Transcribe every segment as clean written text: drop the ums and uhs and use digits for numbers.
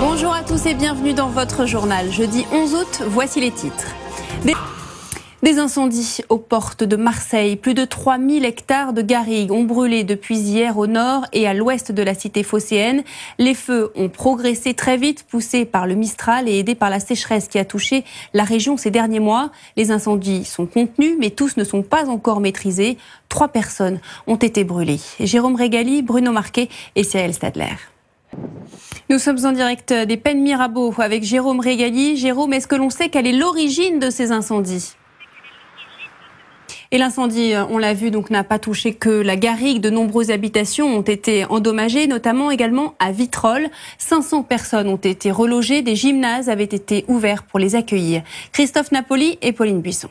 Bonjour à tous et bienvenue dans votre journal. Jeudi 11 août, voici les titres. Des incendies aux portes de Marseille. Plus de 3000 hectares de garrigues ont brûlé depuis hier au nord et à l'ouest de la cité phocéenne. Les feux ont progressé très vite, poussés par le Mistral et aidés par la sécheresse qui a touché la région ces derniers mois. Les incendies sont contenus, mais tous ne sont pas encore maîtrisés. 3 personnes ont été brûlées. Jérôme Régali, Bruno Marquet et Cyril Stadler. Nous sommes en direct des Pennes Mirabeau avec Jérôme Régali. Jérôme, est-ce que l'on sait quelle est l'origine de ces incendies ? Et l'incendie, on l'a vu, donc n'a pas touché que la garrigue. De nombreuses habitations ont été endommagées, notamment également à Vitrolles. 500 personnes ont été relogées. Des gymnases avaient été ouverts pour les accueillir. Christophe Napoli et Pauline Buisson.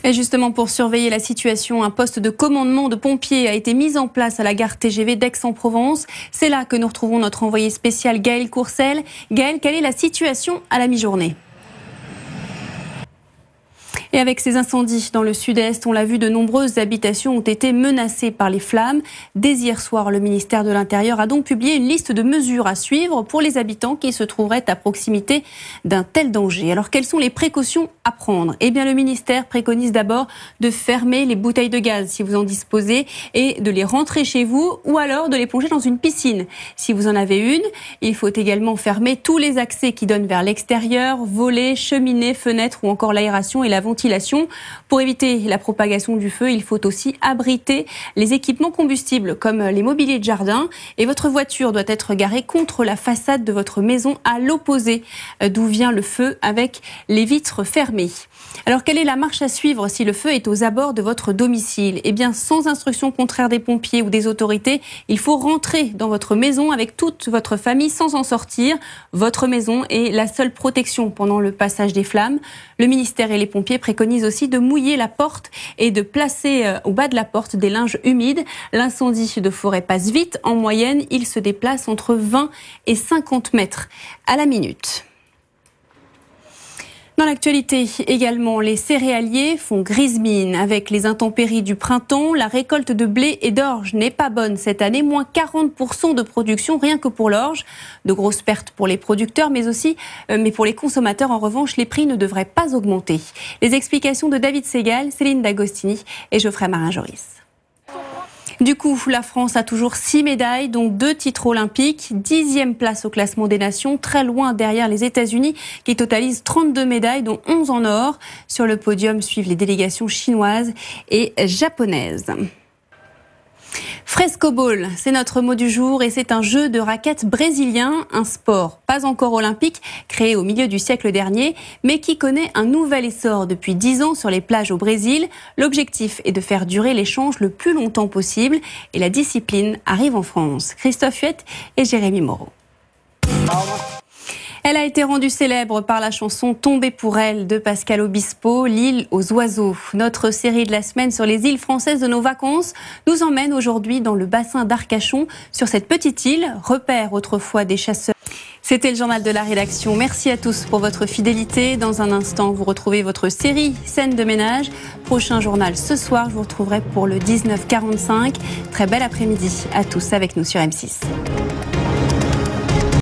Et justement, pour surveiller la situation, un poste de commandement de pompiers a été mis en place à la gare TGV d'Aix-en-Provence. C'est là que nous retrouvons notre envoyé spécial Gaël Courcel. Gaël, quelle est la situation à la mi-journée ? Et avec ces incendies dans le sud-est, on l'a vu, de nombreuses habitations ont été menacées par les flammes. Dès hier soir, le ministère de l'Intérieur a donc publié une liste de mesures à suivre pour les habitants qui se trouveraient à proximité d'un tel danger. Alors, quelles sont les précautions à prendre ? Eh bien, le ministère préconise d'abord de fermer les bouteilles de gaz si vous en disposez et de les rentrer chez vous ou alors de les plonger dans une piscine. Si vous en avez une, il faut également fermer tous les accès qui donnent vers l'extérieur, volets, cheminées, fenêtres ou encore l'aération et la ventilation. Pour éviter la propagation du feu, il faut aussi abriter les équipements combustibles comme les mobiliers de jardin. Et votre voiture doit être garée contre la façade de votre maison à l'opposé d'où vient le feu avec les vitres fermées. Alors, quelle est la marche à suivre si le feu est aux abords de votre domicile ? Eh bien, sans instruction contraire des pompiers ou des autorités, il faut rentrer dans votre maison avec toute votre famille sans en sortir. Votre maison est la seule protection pendant le passage des flammes. Le ministère et les pompiers préconisent aussi de mouiller la porte et de placer au bas de la porte des linges humides. L'incendie de forêt passe vite. En moyenne, il se déplace entre 20 et 50 mètres à la minute. Dans l'actualité également, les céréaliers font grise mine. Avec les intempéries du printemps, la récolte de blé et d'orge n'est pas bonne cette année. Moins 40% de production rien que pour l'orge. De grosses pertes pour les producteurs, mais pour les consommateurs, en revanche, les prix ne devraient pas augmenter. Les explications de David Segal, Céline D'Agostini et Geoffrey Marin-Joris. Du coup, la France a toujours 6 médailles, dont 2 titres olympiques, 10e place au classement des nations, très loin derrière les États-Unis qui totalisent 32 médailles, dont 11 en or. Sur le podium suivent les délégations chinoises et japonaises. Frescoball, c'est notre mot du jour et c'est un jeu de raquettes brésilien, un sport pas encore olympique, créé au milieu du siècle dernier, mais qui connaît un nouvel essor depuis 10 ans sur les plages au Brésil. L'objectif est de faire durer l'échange le plus longtemps possible et la discipline arrive en France. Christophe Huette et Jérémy Moreau. Elle a été rendue célèbre par la chanson « Tombée pour elle » de Pascal Obispo, l'île aux oiseaux. Notre série de la semaine sur les îles françaises de nos vacances nous emmène aujourd'hui dans le bassin d'Arcachon, sur cette petite île, repère autrefois des chasseurs. C'était le journal de la rédaction. Merci à tous pour votre fidélité. Dans un instant, vous retrouvez votre série Scène de ménage. Prochain journal ce soir, je vous retrouverai pour le 19h45. Très bel après-midi à tous avec nous sur M6.